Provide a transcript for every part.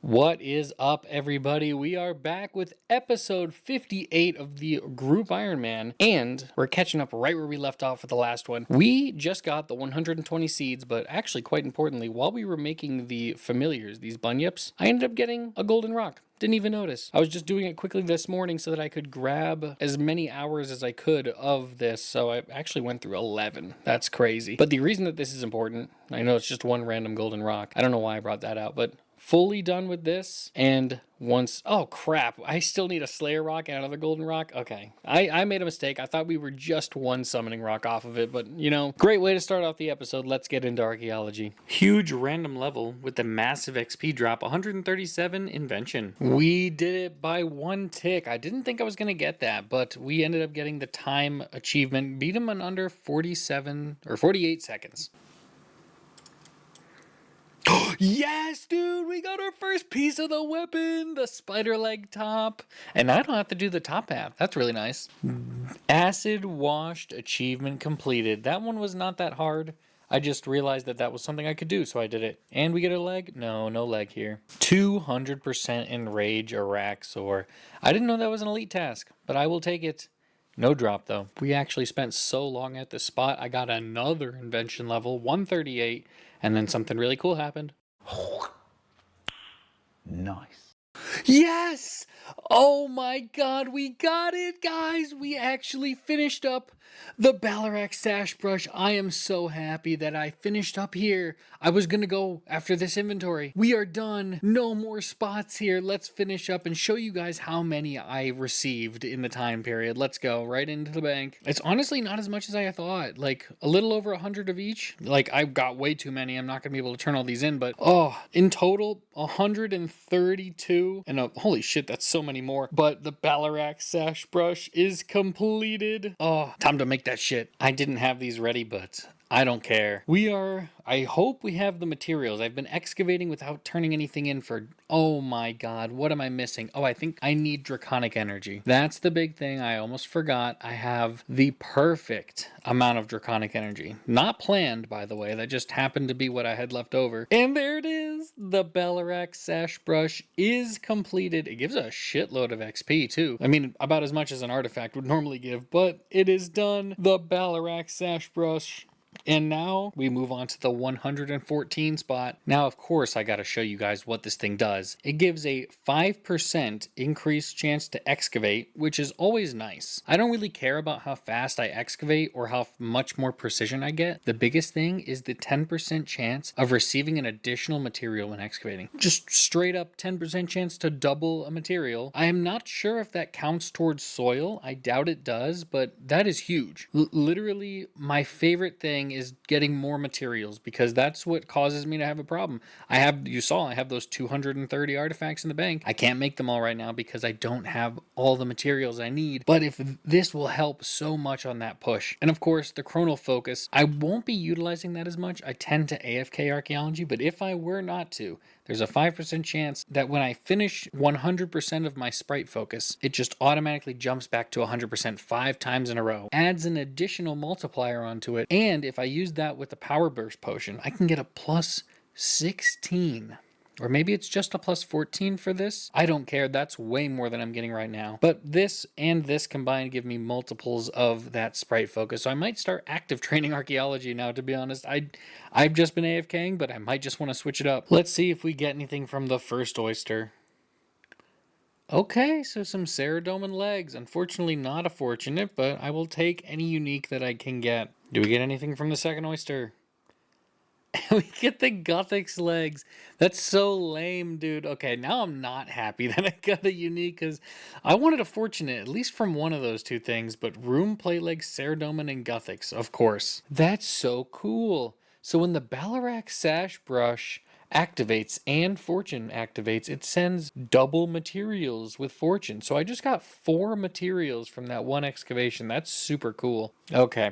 What is up, everybody? We are back with episode 58 of the Group Iron Man, and we're catching up right where we left off with the last one. We just got the 120 seeds, but actually, quite importantly, while we were making the familiars, these bunyips, I ended up getting a golden rock. Didn't even notice. I was just doing it quickly this morning so that I could grab as many hours as I could of this, so I actually went through 11. That's crazy. But the reason that this is important, I know it's just one random golden rock. I don't know why I brought that out, but fully done with this, and oh crap, I still need a Slayer rock and another golden rock. Okay, I made a mistake. I thought we were just one summoning rock off of it, but you know, great way to start off the episode. Let's get into archaeology. Huge random level with the massive XP drop, 137 invention. We did it by one tick. I didn't think I was gonna get that, but we ended up getting the time achievement, beat him in under 47 or 48 seconds. Yes, dude, we got our first piece of the weapon, the spider leg top. And I don't have to do the top half. That's really nice. Acid washed achievement completed. That one was not that hard. I just realized that was something I could do, so I did it. And we get a leg? No leg here. 200% enrage Araxor. I didn't know that was an elite task, but I will take it. No drop, though. We actually spent so long at this spot, I got another invention level, 138, and then something really cool happened. Nice. Yes! Oh my god, we got it, guys! We actually finished up the Ballarat Sash Brush. I am so happy that I finished up here. I was gonna go after this inventory. We are done. No more spots here. Let's finish up and show you guys how many I received in the time period. Let's go right into the bank. It's honestly not as much as I thought. Like, a little over 100 of each. Like, I've got way too many. I'm not gonna be able to turn all these in, but in total, 132. And holy shit, that's so many more. But the Ballarat Sash Brush is completed. Oh, time to make that shit. I didn't have these ready, but I don't care. I hope we have the materials. I've been excavating without turning anything in for, oh my god, what am I missing? Oh, I think I need draconic energy. That's the big thing. I almost forgot. I have the perfect amount of draconic energy. Not planned, by the way. That just happened to be what I had left over. And there it is. The Ballarat Sash Brush is completed. It gives a shitload of XP, too. I mean, about as much as an artifact would normally give, but it is done. The Ballarat Sash Brush. And now we move on to the 114 spot. Now, of course, I got to show you guys what this thing does. It gives a 5% increased chance to excavate, which is always nice. I don't really care about how fast I excavate or how much more precision I get. The biggest thing is the 10% chance of receiving an additional material when excavating. Just straight up 10% chance to double a material. I am not sure if that counts towards soil. I doubt it does, but that is huge. Literally, my favorite thing is getting more materials, because that's what causes me to have a problem. I have those 230 artifacts in the bank. I can't make them all right now because I don't have all the materials I need, but if this will help so much on that push. And of course, the chronal focus, I won't be utilizing that as much. I tend to AFK archaeology, but if I were not to, there's a 5% chance that when I finish 100% of my sprite focus, it just automatically jumps back to 100% 5 times in a row. Adds an additional multiplier onto it. And if I use that with the power burst potion, I can get a plus 16. Or maybe it's just a plus 14 for this. I don't care. That's way more than I'm getting right now. But this and this combined give me multiples of that sprite focus. So I might start active training archaeology now, to be honest. I've just been AFKing, but I might just want to switch it up. Let's see if we get anything from the first oyster. Okay, so some Ceradoman legs. Unfortunately not a fortunate, but I will take any unique that I can get. Do we get anything from the second oyster? We get the Gothic's legs. That's so lame, dude. Okay, now I'm not happy that I got a unique, because I wanted a fortunate, at least from one of those two things, but Room, Plate Legs, Ceradoman, and Gothic's, of course. That's so cool. So when the Ballarat Sash Brush activates and Fortune activates, it sends double materials with Fortune. So I just got 4 materials from that one excavation. That's super cool. Okay.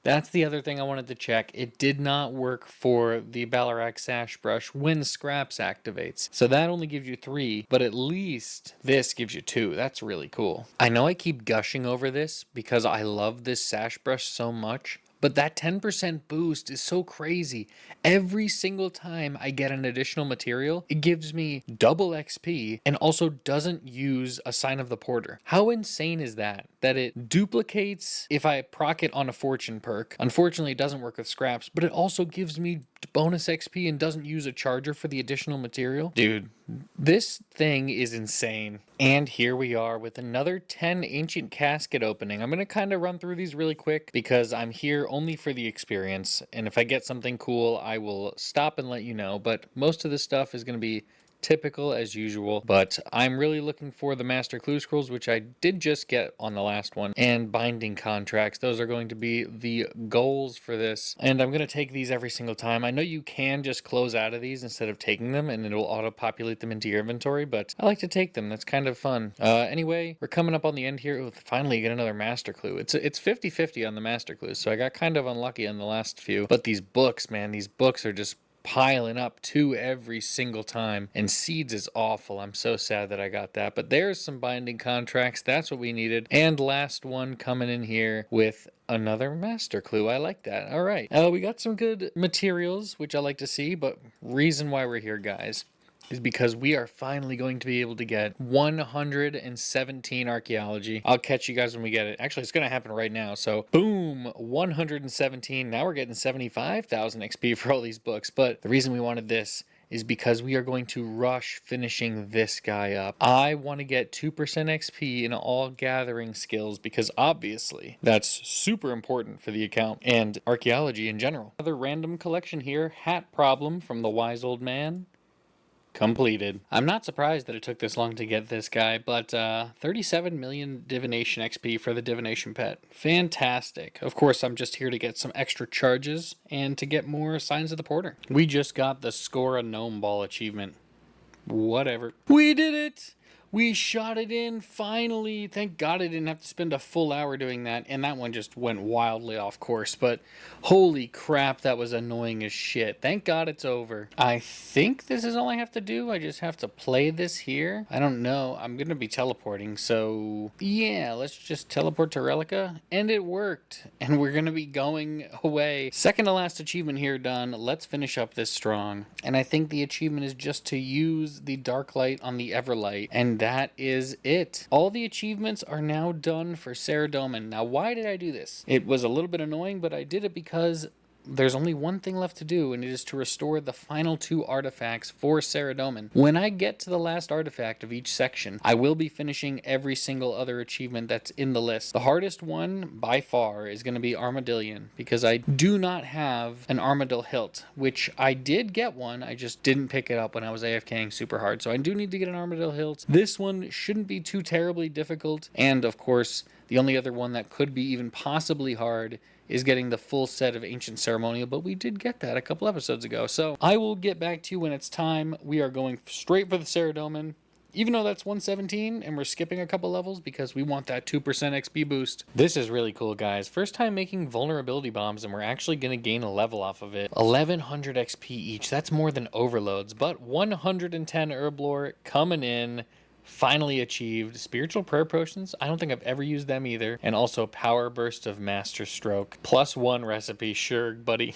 That's the other thing I wanted to check. It did not work for the Ballarat Sash Brush when Scraps activates. So that only gives you 3, but at least this gives you 2. That's really cool. I know I keep gushing over this because I love this Sash Brush so much, but that 10% boost is so crazy. Every single time I get an additional material, it gives me double XP and also doesn't use a Sign of the Porter. How insane is that? That it duplicates if I proc it on a fortune perk. Unfortunately, it doesn't work with scraps, but it also gives me bonus XP and doesn't use a charger for the additional material. Dude, this thing is insane. And here we are with another 10 ancient casket opening. I'm going to kind of run through these really quick because I'm here only for the experience. And if I get something cool, I will stop and let you know. But most of this stuff is going to be typical as usual, but I'm really looking for the Master Clue Scrolls, which I did just get on the last one, and binding contracts. Those are going to be the goals for this, and I'm going to take these every single time. I know you can just close out of these instead of taking them, and it'll auto-populate them into your inventory, but I like to take them. That's kind of fun. Anyway, we're coming up on the end here. Ooh, finally get another Master Clue. It's 50-50 on the Master Clues, so I got kind of unlucky on the last few, but these books, man, these books are just piling up two every single time, and seeds is awful. I'm so sad that I got that, but there's some binding contracts. That's what we needed. And last one coming in here with another Master Clue. I like that. All right, we got some good materials, which I like to see, but reason why we're here, guys, is because we are finally going to be able to get 117 archaeology. I'll catch you guys when we get it. Actually, it's going to happen right now. So, boom, 117. Now we're getting 75,000 XP for all these books. But the reason we wanted this is because we are going to rush finishing this guy up. I want to get 2% XP in all gathering skills because obviously that's super important for the account and archaeology in general. Another random collection here, hat problem from the wise old man. Completed. I'm not surprised that it took this long to get this guy, but 37 million divination XP for the divination pet. Fantastic. Of course, I'm just here to get some extra charges and to get more signs of the porter. We just got the Score a Gnome Ball achievement. Whatever. We did it! We shot it in, finally. Thank God I didn't have to spend a full hour doing that, and that one just went wildly off course, but holy crap, that was annoying as shit. Thank God it's over. I think this is all I have to do. I just have to play this here. I don't know. I'm going to be teleporting, so yeah, let's just teleport to Relica, and it worked, and we're going to be going away. Second to last achievement here done. Let's finish up this strong, and I think the achievement is just to use the Dark Light on the Everlight, and that is it. All the achievements are now done for Saradomin. Now, why did I do this? It was a little bit annoying, but I did it because there's only one thing left to do, and it is to restore the final 2 artifacts for Saradomin. When I get to the last artifact of each section, I will be finishing every single other achievement that's in the list. The hardest one, by far, is going to be Armadillion, because I do not have an Armadil hilt, which I did get one, I just didn't pick it up when I was AFKing super hard, so I do need to get an Armadil hilt. This one shouldn't be too terribly difficult, and of course, the only other one that could be even possibly hard is getting the full set of Ancient Ceremonial, but we did get that a couple episodes ago. So I will get back to you when it's time. We are going straight for the Saradomin, even though that's 117, and we're skipping a couple levels because we want that 2% XP boost. This is really cool, guys. First time making vulnerability bombs, and we're actually going to gain a level off of it. 1100 XP each. That's more than overloads, but 110 herb lore coming in. Finally achieved. Spiritual prayer potions, I don't think I've ever used them either. And also power burst of master stroke. +1 recipe, sure, buddy.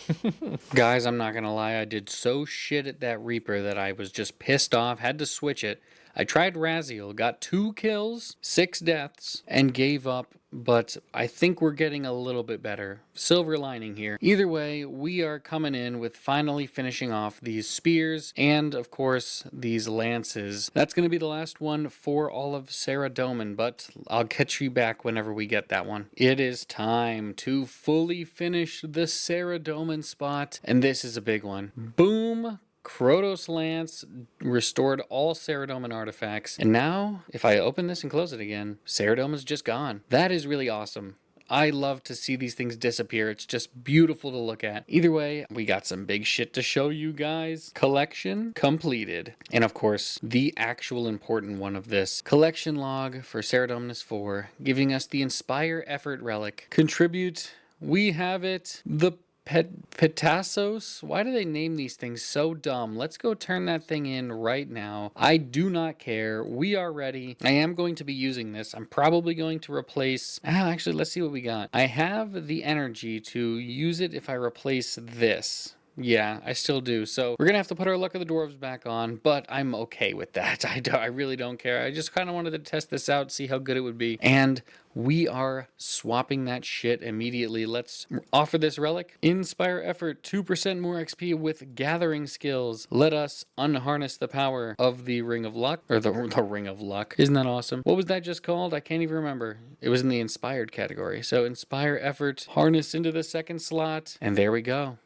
Guys, I'm not gonna lie, I did so shit at that Reaper that I was just pissed off, had to switch it. I tried Raziel, got 2 kills, 6 deaths, and gave up, but I think we're getting a little bit better. Silver lining here. Either way, we are coming in with finally finishing off these spears and, of course, these lances. That's going to be the last one for all of Saradomin, but I'll catch you back whenever we get that one. It is time to fully finish the Saradomin spot, and this is a big one. Boom! Krotos Lance restored all Saradomin artifacts. And now, if I open this and close it again, Saradomin's just gone. That is really awesome. I love to see these things disappear. It's just beautiful to look at. Either way, we got some big shit to show you guys. Collection completed. And of course, the actual important one of this. Collection log for Saradominus 4, giving us the Inspire Effort Relic. Contribute. We have it. The Petassos? Why do they name these things so dumb? Let's go turn that thing in right now. I do not care. We are ready. I am going to be using this. I'm probably going to replace... actually, let's see what we got. I have the energy to use it if I replace this. Yeah, I still do. So we're going to have to put our Luck of the Dwarves back on, but I'm okay with that. I really don't care. I just kind of wanted to test this out, see how good it would be. And we are swapping that shit immediately. Let's offer this relic. Inspire effort, 2% more XP with gathering skills. Let us unharness the power of the Ring of Luck, or the Ring of Luck. Isn't that awesome? What was that just called? I can't even remember. It was in the inspired category. So inspire effort, harness into the second slot, and there we go.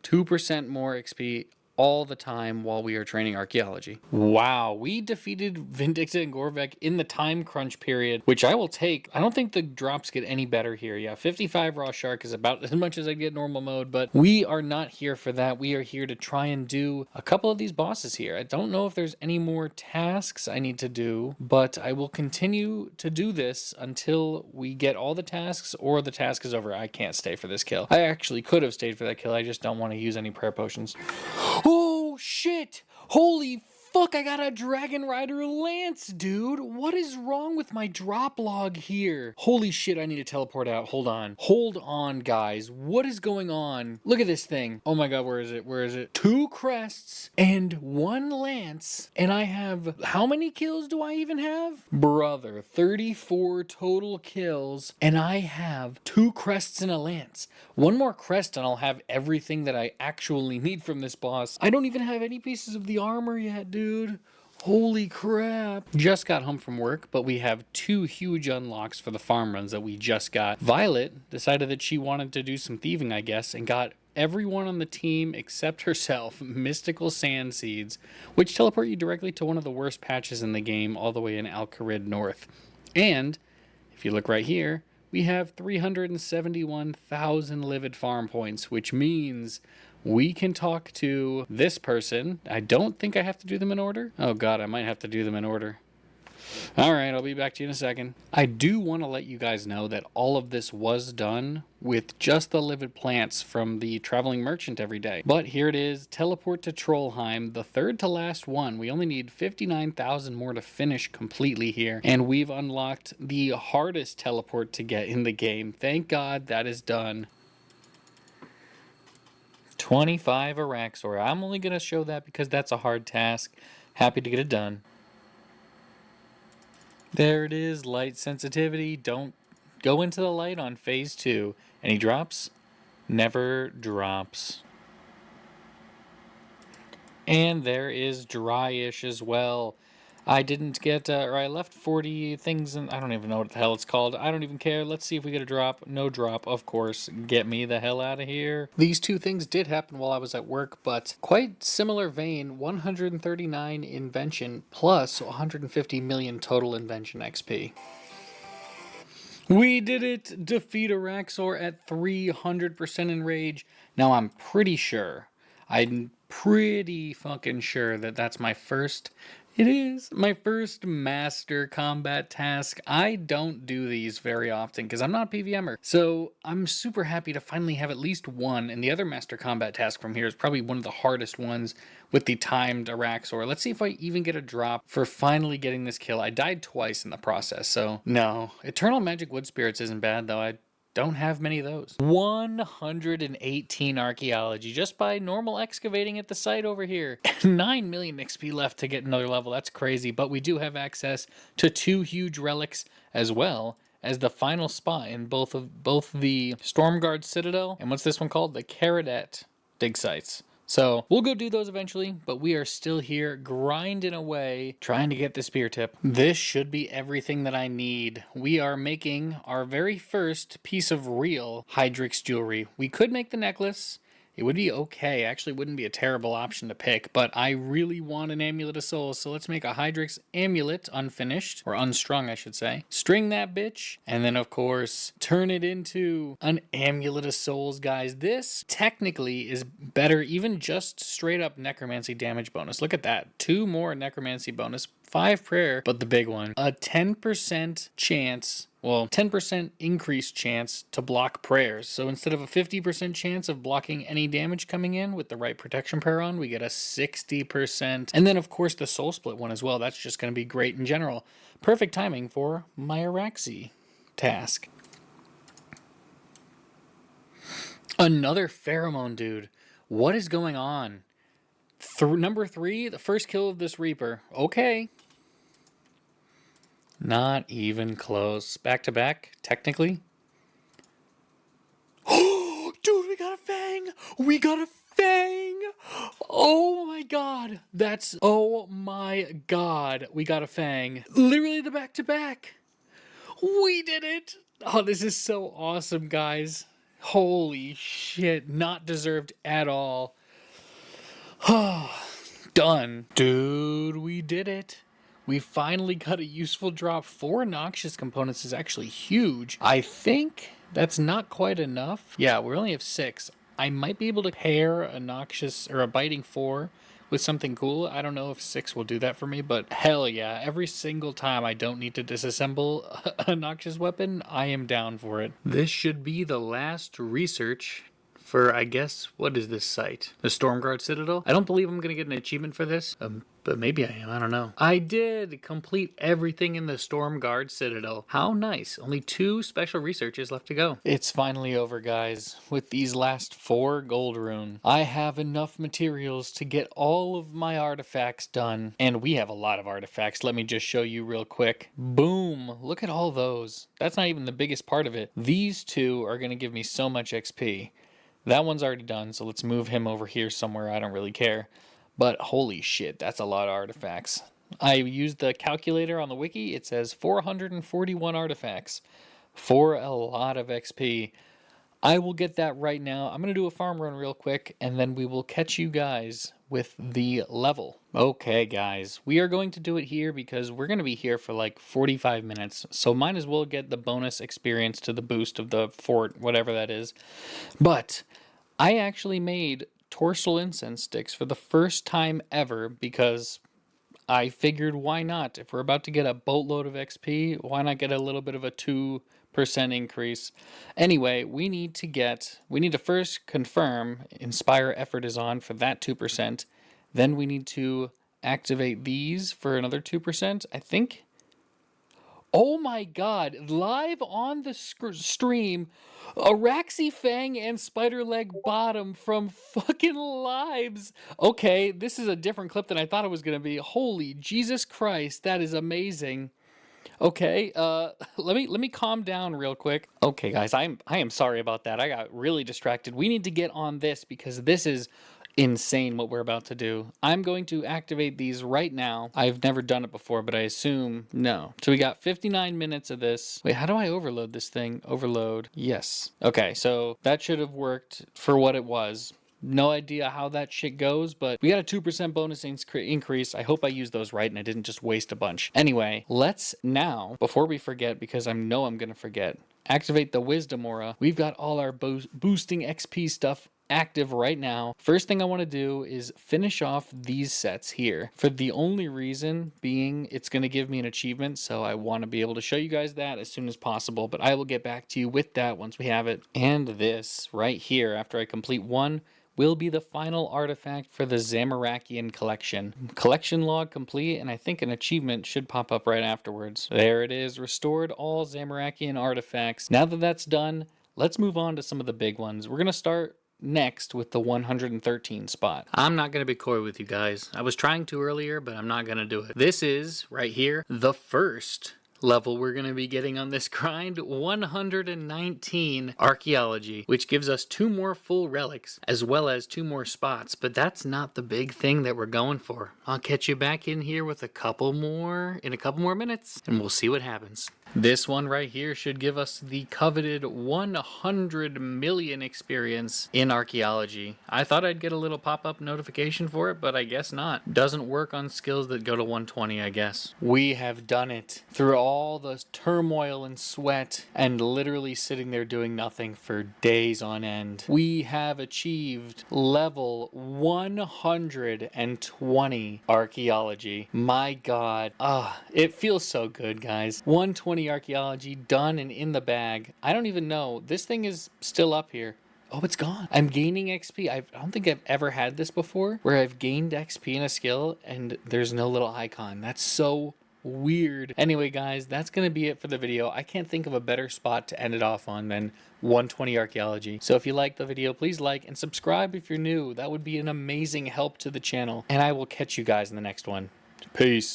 2% more XP all the time while we are training archaeology. Wow, we defeated Vindicta and Gorvek in the time crunch period, which I will take. I don't think the drops get any better here. Yeah, 55 raw shark is about as much as I get normal mode, but we are not here for that. We are here to try and do a couple of these bosses here. I don't know if there's any more tasks I need to do, but I will continue to do this until we get all the tasks or the task is over. I can't stay for this kill. I actually could have stayed for that kill. I just don't want to use any prayer potions. Oh, shit! Holy fuck, I got a Dragon Rider Lance, dude! What is wrong with my drop log here? Holy shit, I need to teleport out. Hold on. Hold on, guys. What is going on? Look at this thing. Oh my god, where is it? Where is it? 2 crests and 1 lance. And I have... How many kills do I even have? Brother, 34 total kills. And I have 2 crests and a lance. 1 more crest and I'll have everything that I actually need from this boss. I don't even have any pieces of the armor yet, dude. Holy crap. Just got home from work, but we have 2 huge unlocks for the farm runs that we just got. Violet decided that she wanted to do some thieving, I guess, and got everyone on the team except herself mystical sand seeds, which teleport you directly to one of the worst patches in the game, all the way in Al-Kharid North. And if you look right here, we have 371,000 livid farm points, which means we can talk to this person. I don't think I have to do them in order. Oh god, I might have to do them in order. Alright, I'll be back to you in a second. I do want to let you guys know that all of this was done with just the livid plants from the traveling merchant every day. But here it is, teleport to Trollheim, the 3rd to last one. We only need 59,000 more to finish completely here. And we've unlocked the hardest teleport to get in the game. Thank God that is done. 25 Araxor. I'm only going to show that because that's a hard task. Happy to get it done. There it is, light sensitivity. Don't go into the light on phase 2. Any drops? Never drops. And there is dryish as well. I didn't get, or I left 40 things, and I don't even know what the hell it's called. I don't even care. Let's see if we get a drop. No drop, of course. Get me the hell out of here. These 2 things did happen while I was at work, but quite similar vein. 139 invention plus 150 million total invention XP. We did it! Defeat Araxor at 300% in rage. Now I'm pretty fucking sure that that's my first... It is my first master combat task. I don't do these very often because I'm not a PVMer. So I'm super happy to finally have at least one. And the other master combat task from here is probably one of the hardest ones with the timed Araxor. Let's see if I even get a drop for finally getting this kill. I died twice in the process, so no. Eternal Magic Wood Spirits isn't bad though. I don't have many of those. 118 archaeology just by normal excavating at the site over here. 9 million XP left to get another level. That's crazy, but we do have access to 2 huge relics as well as the final spot in both the Stormguard Citadel and what's this one called? The Caradet dig sites. So we'll go do those eventually, but we are still here grinding away, trying to get the spear tip. This should be everything that I need. We are making our very first piece of real Hydrix jewelry. We could make the necklace. It would be okay. Actually, wouldn't be a terrible option to pick, but I really want an Amulet of Souls, so let's make a Hydrix amulet unfinished, or unstrung, I should say. String that bitch, and then, of course, turn it into an Amulet of Souls, guys. This technically is better, even just straight up Necromancy damage bonus. Look at that. 2 more Necromancy bonus, 5 prayer, but the big one. A 10% chance... well, 10% increased chance to block prayers. So instead of a 50% chance of blocking any damage coming in with the right protection prayer on, we get a 60%. And then, of course, the soul split one as well. That's just going to be great in general. Perfect timing for my Araxi task. Another pheromone, dude. What is going on? Number 3, the first kill of this Reaper. Okay. Not even close. Back to back, technically. Oh, dude, we got a Fang! We got a Fang! Oh my god. Oh my god. We got a Fang. Literally the back to back. We did it! Oh, this is so awesome, guys. Holy shit. Not deserved at all. Done. Dude, we did it. We finally got a useful drop. 4 noxious components is actually huge. I think that's not quite enough. Yeah, we only have 6. I might be able to pair a noxious or a biting 4 with something cool. I don't know if 6 will do that for me, but hell yeah. Every single time I don't need to disassemble a noxious weapon, I am down for it. This should be the last research for, I guess, what is this site? The Stormguard Citadel? I don't believe I'm going to get an achievement for this, but maybe I am, I don't know. I did complete everything in the Stormguard Citadel. How nice. Only 2 special researches left to go. It's finally over, guys. With these last 4 gold rune, I have enough materials to get all of my artifacts done. And we have a lot of artifacts. Let me just show you real quick. Boom. Look at all those. That's not even the biggest part of it. These 2 are going to give me so much XP. That one's already done, so let's move him over here somewhere. I don't really care. But holy shit, that's a lot of artifacts. I used the calculator on the wiki. It says 441 artifacts for a lot of XP. I will get that right now. I'm going to do a farm run real quick, and then we will catch you guys with the level. Okay, guys, we are going to do it here because we're going to be here for like 45 minutes. So might as well get the bonus experience to the boost of the fort, whatever that is. But I actually made torsal incense sticks for the first time ever because I figured why not? If we're about to get a boatload of XP, why not get a little bit of a 2% increase? Anyway, we need to first confirm Inspire Effort is on for that 2%. Then we need to activate these for another 2%, I think. Oh my god, live on the stream, Araxi Fang and Spider Leg Bottom from fucking Lives. Okay, this is a different clip than I thought it was going to be. Holy Jesus Christ, that is amazing. Okay, let me calm down real quick. Okay, guys, I am sorry about that. I got really distracted. We need to get on this because this is insane what we're about to do. I'm going to activate these right now. I've never done it before, but I assume no. So we got 59 minutes of this. Wait, how do I overload this thing? Overload. Yes. Okay, so that should have worked for what it was. No idea how that shit goes, but we got a 2% bonus increase. I hope I used those right and I didn't just waste a bunch. Anyway, let's now, before we forget, because I know I'm going to forget, activate the Wisdom Aura. We've got all our boosting XP stuff active right now. First thing I want to do is finish off these sets here, for the only reason being it's going to give me an achievement, so I want to be able to show you guys that as soon as possible, but I will get back to you with that once we have it. And this right here, after I complete one, will be the final artifact for the Zamorakian collection. Collection log complete, and I think an achievement should pop up right afterwards. There it is, restored all Zamorakian artifacts. Now that that's done, let's move on to some of the big ones. We're going to start next with the 113 spot. I'm not going to be coy with you guys. I was trying to earlier, but I'm not going to do it. This is, right here, the first level we're going to be getting on this grind, 119 Archaeology, which gives us 2 more full relics as well as 2 more spots, but that's not the big thing that we're going for. I'll catch you back in here with a couple more minutes and we'll see what happens. This one right here should give us the coveted 100 million experience in Archaeology. I thought I'd get a little pop-up notification for it, but I guess not. Doesn't work on skills that go to 120, I guess. We have done it. Through all all the turmoil and sweat and literally sitting there doing nothing for days on end, we have achieved level 120 archaeology. My God. It feels so good, guys. 120 archaeology done and in the bag. I don't even know. This thing is still up here. Oh, it's gone. I'm gaining XP. I don't think I've ever had this before, where I've gained XP in a skill and there's no little icon. That's so weird. Anyway, guys, that's going to be it for the video. I can't think of a better spot to end it off on than 120 archaeology. So if you liked the video, please like and subscribe if you're new. That would be an amazing help to the channel. And I will catch you guys in the next one. Peace.